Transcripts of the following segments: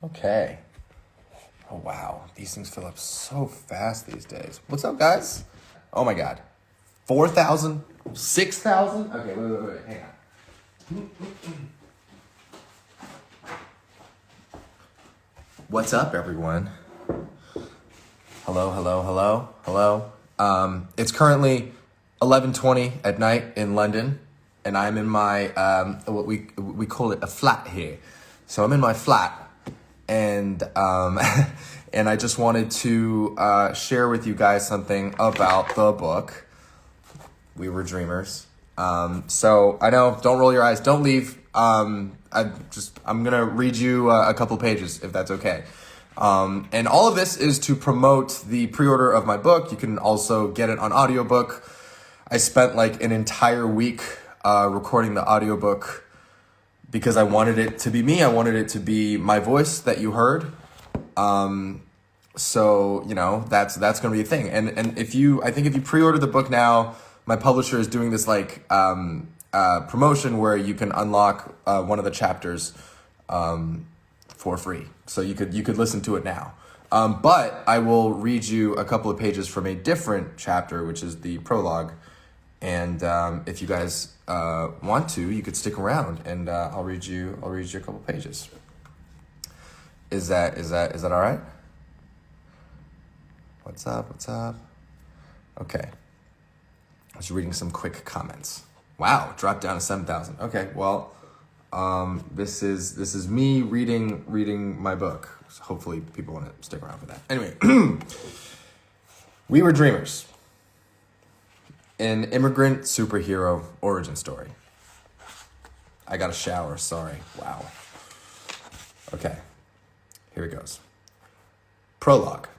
Okay. Oh, wow. These things fill up so fast these days. What's up, guys? Oh, my God. 4,000? 6,000? Okay, wait. Hang on. What's up, everyone? Hello. It's currently 11:20 at night in London, and I'm in my, what we call it a flat here. So I'm in my flat. And and I just wanted to share with you guys something about the book, We Were Dreamers. So I know, don't roll your eyes, don't leave. I'm gonna read you a couple pages if that's okay. And all of this is to promote the pre-order of my book. You can also get it on audiobook. I spent like an entire week recording the audiobook because I wanted it to be me. I wanted it to be my voice that you heard. So, you know, that's going to be a thing. And if you pre-order the book now, my publisher is doing this like promotion where you can unlock one of the chapters for free. So you could listen to it now. But I will read you a couple of pages from a different chapter, which is the prologue. And if you guys want to, you could stick around, and I'll read you a couple pages. Is that all right? What's up? Okay. I was reading some quick comments. Wow, dropped down to 7,000. Okay, well, this is me reading my book. So hopefully people want to stick around for that. Anyway, We Were Dreamers. An immigrant superhero origin story. I got a shower, sorry. Wow. Okay, here it goes. Prologue.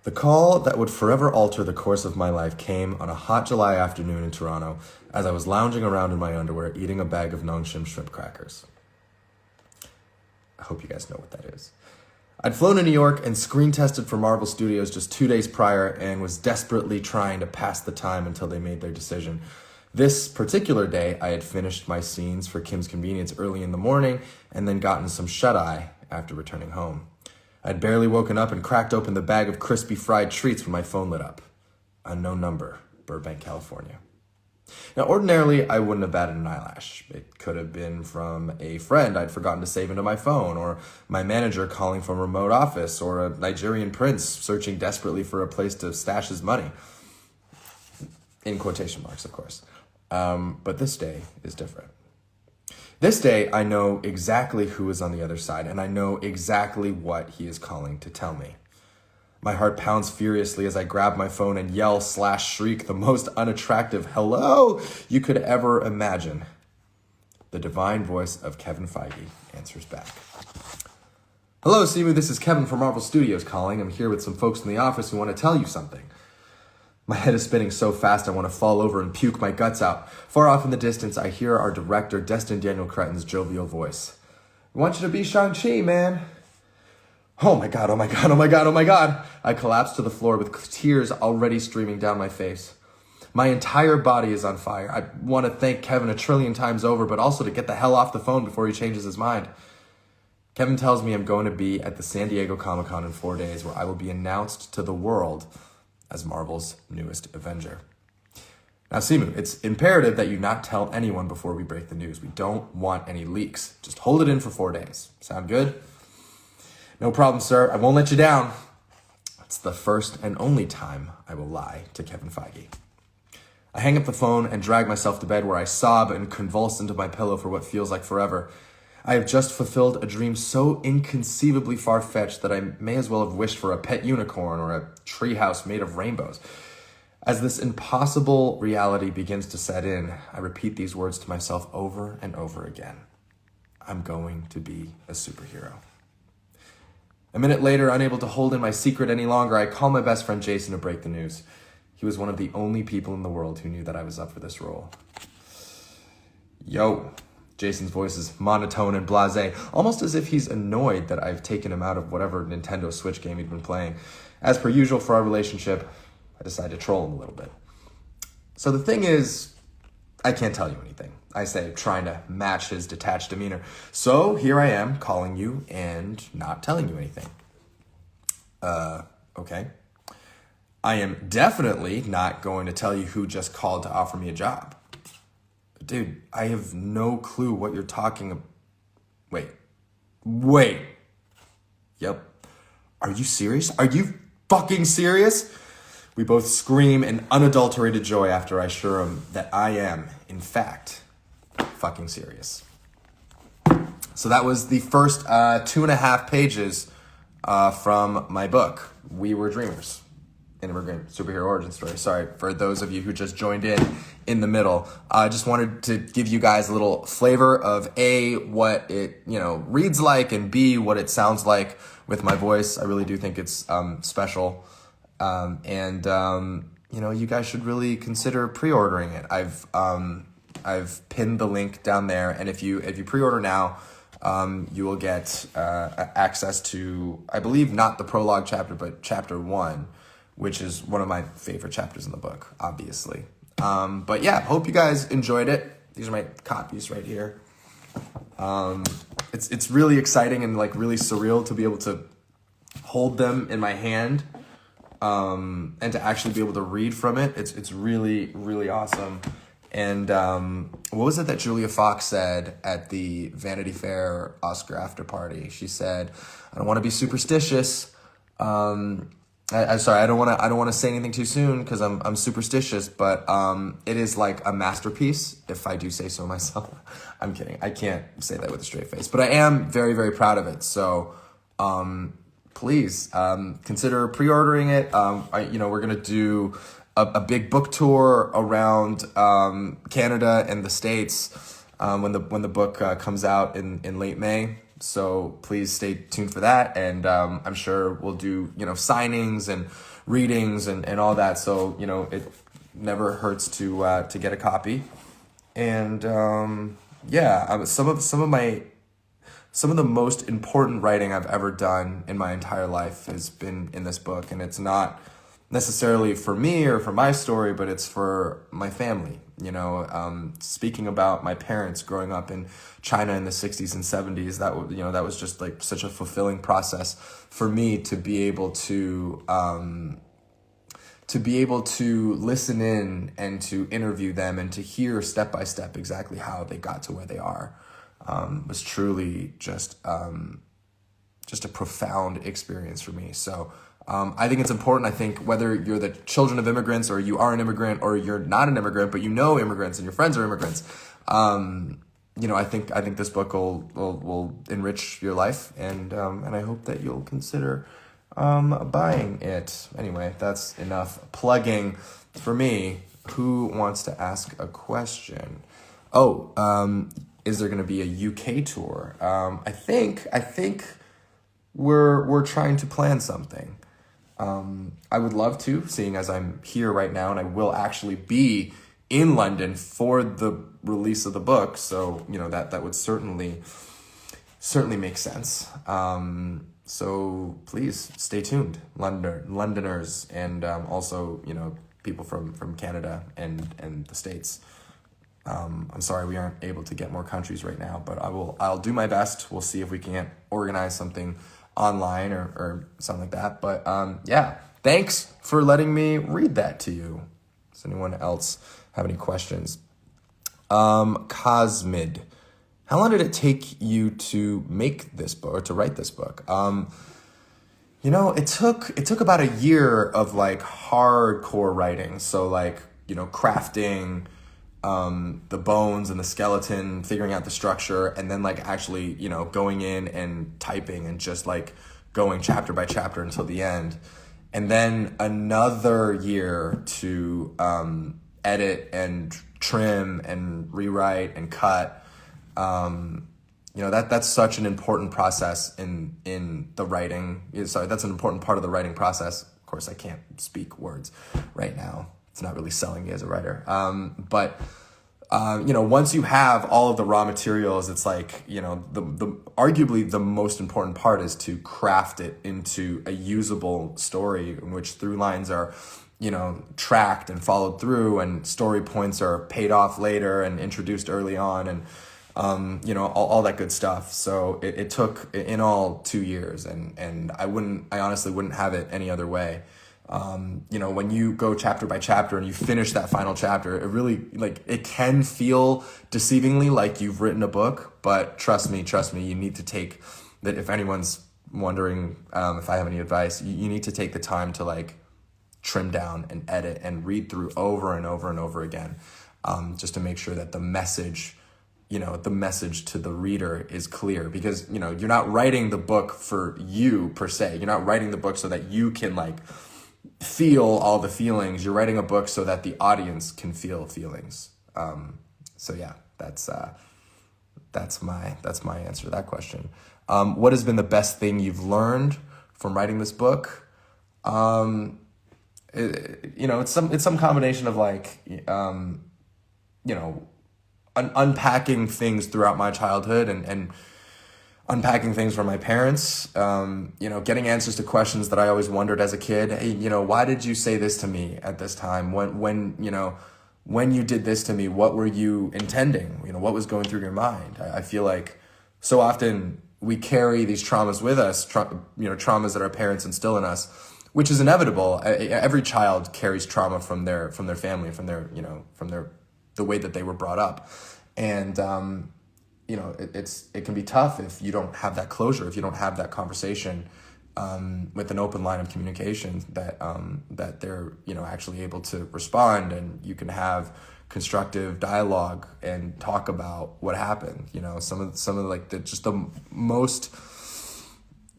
The call that would forever alter the course of my life came on a hot July afternoon in Toronto as I was lounging around in my underwear eating a bag of Nongshim shrimp crackers. I hope you guys know what that is. I'd flown to New York and screen tested for Marvel Studios just 2 days prior and was desperately trying to pass the time until they made their decision. This particular day, I had finished my scenes for Kim's Convenience early in the morning and then gotten some shut-eye after returning home. I'd barely woken up and cracked open the bag of crispy fried treats when my phone lit up. Unknown number, Burbank, California. Now, ordinarily, I wouldn't have batted an eyelash. It could have been from a friend I'd forgotten to save into my phone, or my manager calling from a remote office, or a Nigerian prince searching desperately for a place to stash his money. In quotation marks, of course. But this day is different. This day, I know exactly who is on the other side, and I know exactly what he is calling to tell me. My heart pounds furiously as I grab my phone and yell/shriek the most unattractive hello you could ever imagine. The divine voice of Kevin Feige answers back. Hello, Simu, this is Kevin from Marvel Studios calling. I'm here with some folks in the office who want to tell you something. My head is spinning so fast I want to fall over and puke my guts out. Far off in the distance, I hear our director, Destin Daniel Cretton's jovial voice. I want you to be Shang-Chi, man. Oh my God. I collapsed to the floor with tears already streaming down my face. My entire body is on fire. I want to thank Kevin a trillion times over, but also to get the hell off the phone before he changes his mind. Kevin tells me I'm going to be at the San Diego Comic-Con in 4 days, where I will be announced to the world as Marvel's newest Avenger. Now, Simu, it's imperative that you not tell anyone before we break the news. We don't want any leaks. Just hold it in for 4 days. Sound good? No problem, sir. I won't let you down. It's the first and only time I will lie to Kevin Feige. I hang up the phone and drag myself to bed, where I sob and convulse into my pillow for what feels like forever. I have just fulfilled a dream so inconceivably far-fetched that I may as well have wished for a pet unicorn or a treehouse made of rainbows. As this impossible reality begins to set in, I repeat these words to myself over and over again. I'm going to be a superhero. A minute later, unable to hold in my secret any longer, I call my best friend Jason to break the news. He was one of the only people in the world who knew that I was up for this role. Yo. Jason's voice is monotone and blasé, almost as if he's annoyed that I've taken him out of whatever Nintendo Switch game he'd been playing. As per usual for our relationship, I decide to troll him a little bit. So the thing is, I can't tell you anything. I say, trying to match his detached demeanor. So here I am calling you and not telling you anything. Okay. I am definitely not going to tell you who just called to offer me a job. Dude, I have no clue what you're talking about. Wait. Yep. Are you serious? Are you fucking serious? We both scream in unadulterated joy after I assure him that I am, in fact, fucking serious. So that was the first 2.5 pages from my book, We Were Dreamers, an immigrant superhero origin story. Sorry for those of you who just joined in the middle. I just wanted to give you guys a little flavor of A, what it reads like, and B, what it sounds like with my voice. I really do think it's special. And you guys should really consider pre-ordering it. I've pinned the link down there, and if you pre-order now, you will get access to, I believe, not the prologue chapter, but chapter 1, which is one of my favorite chapters in the book, obviously. But yeah, hope you guys enjoyed it. These are my copies right here. It's really exciting and like really surreal to be able to hold them in my hand. And to actually be able to read from it, it's really, really awesome. And what was it that Julia Fox said at the Vanity Fair Oscar after party? She said, "I don't want to be superstitious. I'm sorry, I don't want to say anything too soon because I'm superstitious, but it is like a masterpiece, if I do say so myself." I'm kidding. I can't say that with a straight face, but I am very, very proud of it. So, please consider pre-ordering it. We're gonna do a big book tour around Canada and the States when the book comes out in late May. So please stay tuned for that, and I'm sure we'll do signings and readings and all that. So it never hurts to get a copy. And some of the most important writing I've ever done in my entire life has been in this book. And it's not necessarily for me or for my story, but it's for my family. Speaking about my parents growing up in China in the 60s and 70s, that was just like such a fulfilling process for me to be able to listen in and to interview them and to hear step by step exactly how they got to where they are. Was truly just a profound experience for me. So I think it's important. I think whether you're the children of immigrants or you are an immigrant or you're not an immigrant, but immigrants and your friends are immigrants, I think this book will enrich your life, and I hope that you'll consider buying it. Anyway, that's enough plugging for me. Who wants to ask a question? Is there going to be a UK tour? I think we're trying to plan something. I would love to, seeing as I'm here right now, and I will actually be in London for the release of the book. So that would certainly make sense. So please stay tuned, Londoners, and also people from Canada and the States. I'm sorry we aren't able to get more countries right now, but I'll do my best. We'll see if we can't organize something online or something like that. But thanks for letting me read that to you. Does anyone else have any questions? Cosmid, how long did it take you to make this book or to write this book? It took about a year of like hardcore writing. So crafting the bones and the skeleton, figuring out the structure, and then actually, going in and typing and just going chapter by chapter until the end. And then another year to edit and trim and rewrite and cut. That's such an important process in the writing. Sorry, that's an important part of the writing process. Of course, I can't speak words right now. It's not really selling me as a writer. But once you have all of the raw materials, it's the arguably the most important part is to craft it into a usable story in which through lines are, tracked and followed through, and story points are paid off later and introduced early on, and all that good stuff. So it took in all 2 years, and I honestly wouldn't have it any other way. When you go chapter by chapter and you finish that final chapter, it really, it can feel deceivingly like you've written a book, but trust me, you need to take that. If anyone's wondering if I have any advice, you need to take the time to trim down and edit and read through over and over and over again, just to make sure that the message to the reader is clear, because, you're not writing the book for you per se. You're not writing the book so that you can feel all the feelings. You're writing a book so that the audience can feel feelings. So yeah, that's my answer to that question. What has been the best thing you've learned from writing this book? It's some combination of unpacking things throughout my childhood and unpacking things from my parents, getting answers to questions that I always wondered as a kid. Hey, why did you say this to me at this time? When you did this to me, what were you intending? What was going through your mind? I feel like so often we carry these traumas with us, traumas that our parents instill in us, which is inevitable. Every child carries trauma from their family, from the way that they were brought up. And, it can be tough if you don't have that closure, if you don't have that conversation, with an open line of communication that they're, actually able to respond, and you can have constructive dialogue and talk about what happened. Some of the most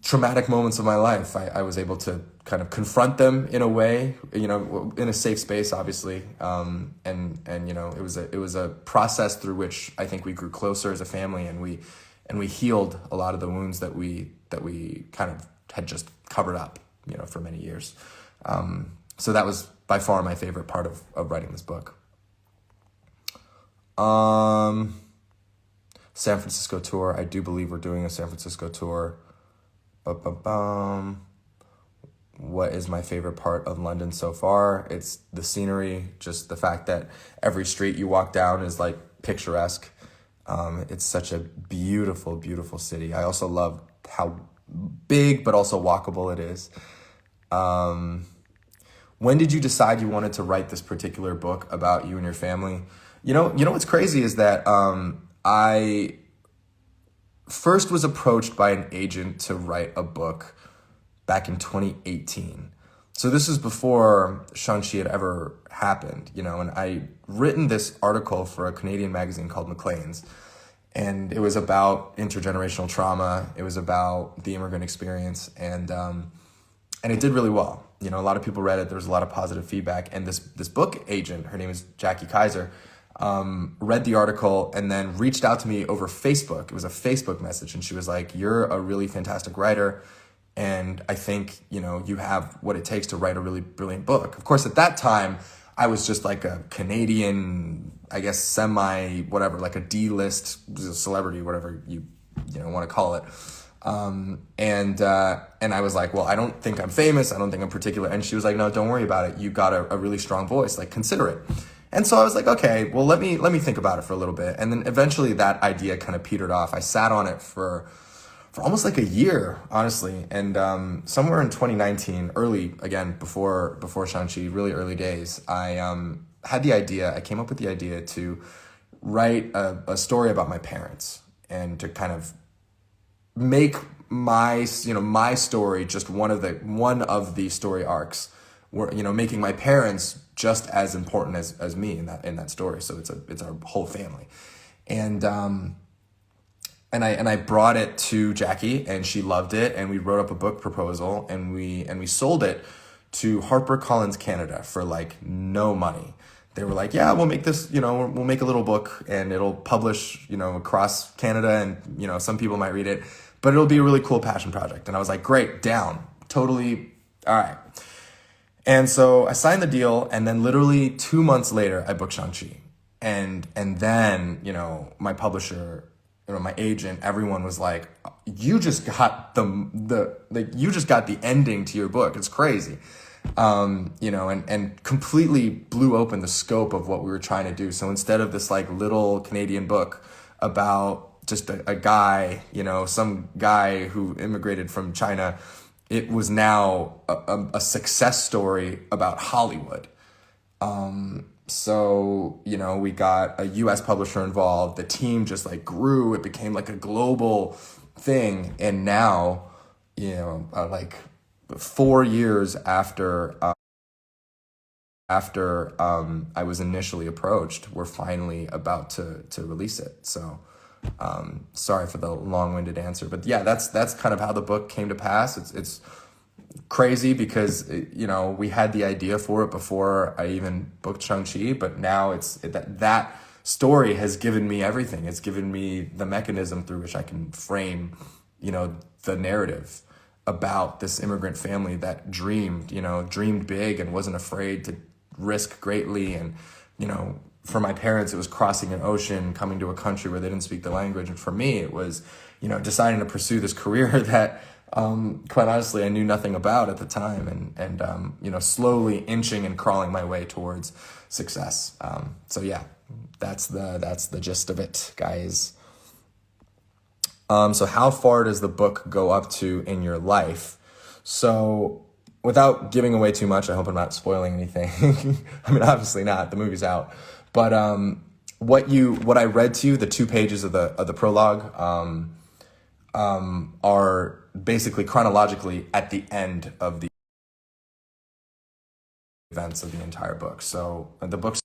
traumatic moments of my life, I was able to kind of confront them in a way, in a safe space, obviously. It was a process through which I think we grew closer as a family, and we healed a lot of the wounds that we kind of had just covered up, for many years. So that was by far my favorite part of writing this book. San Francisco tour. I do believe we're doing a San Francisco tour. What is my favorite part of London so far? It's the scenery, just the fact that every street you walk down is picturesque. It's such a beautiful, beautiful city. I also love how big but also walkable it is. When did you decide you wanted to write this particular book about you and your family? What's crazy is that I first was approached by an agent to write a book back in 2018. So this is before Shang-Chi had ever happened, and I written this article for a Canadian magazine called Maclean's, and it was about intergenerational trauma. It was about the immigrant experience, and it did really well. A lot of people read it. There was a lot of positive feedback, and this book agent, her name is Jackie Kaiser, read the article and then reached out to me over Facebook. It was a Facebook message, and she was like, "You're a really fantastic writer, and I think, you have what it takes to write a really brilliant book." Of course, at that time, I was just a Canadian, I guess, whatever, a D-list celebrity, whatever you want to call it. And I was like, well, I don't think I'm famous. I don't think I'm particular. And she was like, no, don't worry about it. You got a really strong voice. Consider it. And so I was like, okay, well, let me think about it for a little bit. And then eventually that idea kind of petered off. I sat on it for almost a year, honestly. And somewhere in 2019, before Shang-Chi, really early days, I had the idea. I came up with the idea to write a story about my parents, and to kind of make my story just one of the story arcs, where making my parents just as important as me in that story. So it's our whole family, and I brought it to Jackie, and she loved it, and we wrote up a book proposal, and we sold it to HarperCollins Canada for no money. They were like, yeah, we'll make this, we'll make a little book, and it'll publish, across Canada, and, some people might read it, but it'll be a really cool passion project. And I was like, great, down, totally, all right. And so I signed the deal, and then literally 2 months later, I booked Shang-Chi. And then, my publisher, my agent, everyone was like, you just got the ending to your book. It's crazy. you know, and completely blew open the scope of what we were trying to do. So instead of this like little Canadian book about just a guy, you know, some guy who immigrated from China, it was now a success story about Hollywood. So, you know, we got a US publisher involved. The team just like grew. It became like a global thing. And now, you know, like 4 years after I was initially approached, we're finally about to release it. So, sorry for the long-winded answer, but yeah, that's kind of how the book came to pass. It's crazy because you know, we had the idea for it before I even booked Shang-Chi, but now that story has given me everything. It's given me the mechanism through which I can frame, you know, the narrative about this immigrant family that dreamed big and wasn't afraid to risk greatly. And, you know, for my parents, it was crossing an ocean, coming to a country where they didn't speak the language. And for me, it was, you know, deciding to pursue this career that, quite honestly, I knew nothing about at the time, and you know, slowly inching and crawling my way towards success. So yeah, that's the gist of it, guys. So how far does the book go up to in your life? So without giving away too much, I hope I'm not spoiling anything. I mean, obviously not, the movie's out, but what I read to you, the 2 pages of the prologue, are basically chronologically at the end of the events of the entire book. So the book's